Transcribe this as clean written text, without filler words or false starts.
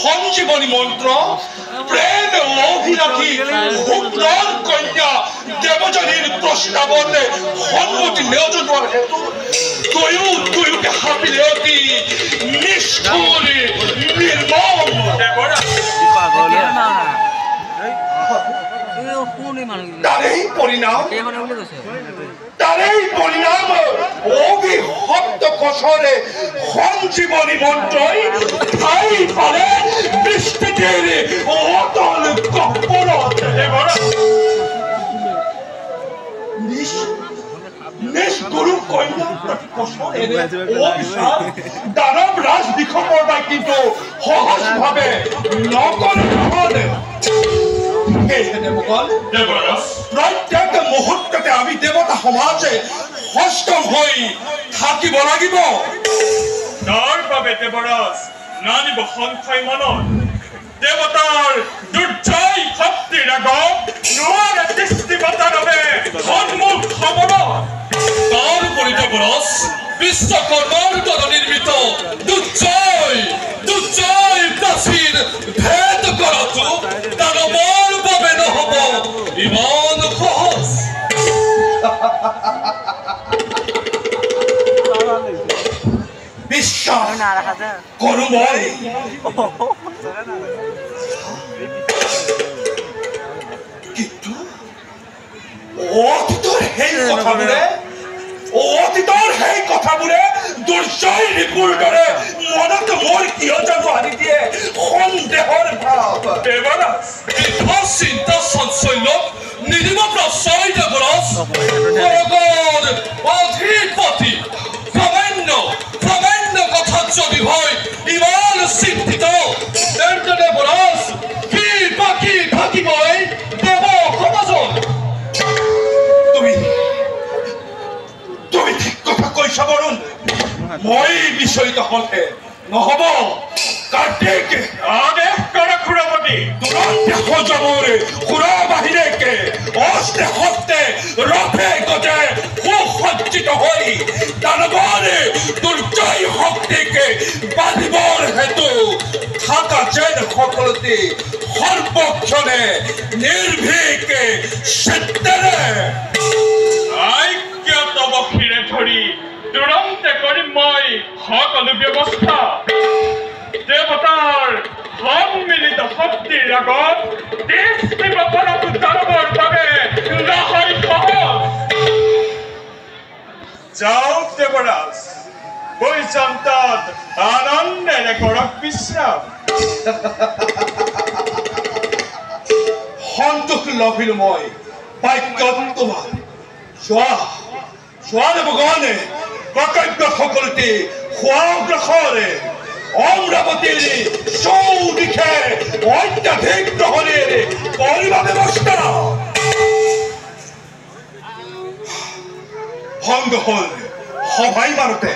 সঞ্জীবনী মন্ত্ৰ প্ৰেম অভিলাষী শুক্লৰ কন্যা দেৱযানীৰ প্ৰস্তাৱতে সন্মতি নেওজনোৱাৰ হেতু দুয়োকে হাপিলে অতি নিষ্ঠুৰ নিৰ্মম তাৰেই পৰিণাম অভিশপ্ত কচৰে সঞ্জীবনী মন্ত্ৰই ঠাই পালে বিস্তৃতিৰ অতল গহ্বৰত নিষ্গুৰু কন্যা দানৱ ৰাজ বিষমৰ বাই কিন্তু সহজভাৱে নকৰে প্ৰত্যেক মুহূৰ্ততে আমি দেৱতা সমাজে সষ্টম হৈ থাকিব লাগিব তাৰ বাবে দেৱৰাজ নানিব সংশয় মনত দেৱতাৰ দুৰ্জয় শক্তিৰ আগত নোৱাৰে দৃষ্টিপাতৰ বাবে সন্মুখ হবল তাৰ উপৰি দেৱৰাজ বিশ্বকৰ্মাৰ দ্বাৰা নিৰ্মিত দুৰ্জয় প্ৰাচীৰ ভেদ কৰাটো দানৱৰ বাবে নহব ইমান সহজ বিশ্বাস কৰো মই কিন্তু অতীতৰ সেই কথাবোৰে দুৰ্জয় ৰিপুৰ দৰে মনত মোৰ কিয় জানো আনি দিয়ে সন্দেহৰ ভাৱ দেৱৰাজ চিন্তা চাঞ্চল্যক নিদিব প্ৰশ্ৰয় দেৱৰাজ অধিপতি সামান্য কথাত যদি হয় ইমান চিন্তিত তেন্তে দেৱৰাজ কি বাকী থাকিবই দেৱ সমাজত তুমি ঠিক কথা কৈছা বৰুণ মই বিচলিত হলে নহব কাৰ্তিক আদেশ কৰে খুৰাপতি তুৰন্তে সজমৰে খুৰা বাহিৰেকে অস্তে হস্তে ৰথে গজে সুসজ্জিত হৈ দানৱৰে দুৰ্জয় শক্তিকে বান্ধিবৰ হেতু থাকা যেন সকলোতে সৰ্বক্ষণে নিৰ্ভীকে চিত্তেৰে আজ্ঞাত বক্ষীৰে ধৰি তুৰন্তে কৰিম মই সকলো ব্যৱস্থা শক্তিৰ আগত দেশ সেৱা কৰাটো দানৱৰ বাবে নহয় সহজ। যাওক দেৱৰাজ, বৈজন্তত আনন্দেৰে কৰক বিশ্ৰাম। সন্তোষ লভিলো মই বাক্যত তোমাৰ। চোৱা ভগৱানে কৰ্তব্য সকলোতে অগ্ৰসৰে অমৰাৱতীৰ চৌদিশে অত্যাধিক গ্ৰহণেৰ কৰিবা ব্যৱস্থা। সংগ হল সবাই মানতে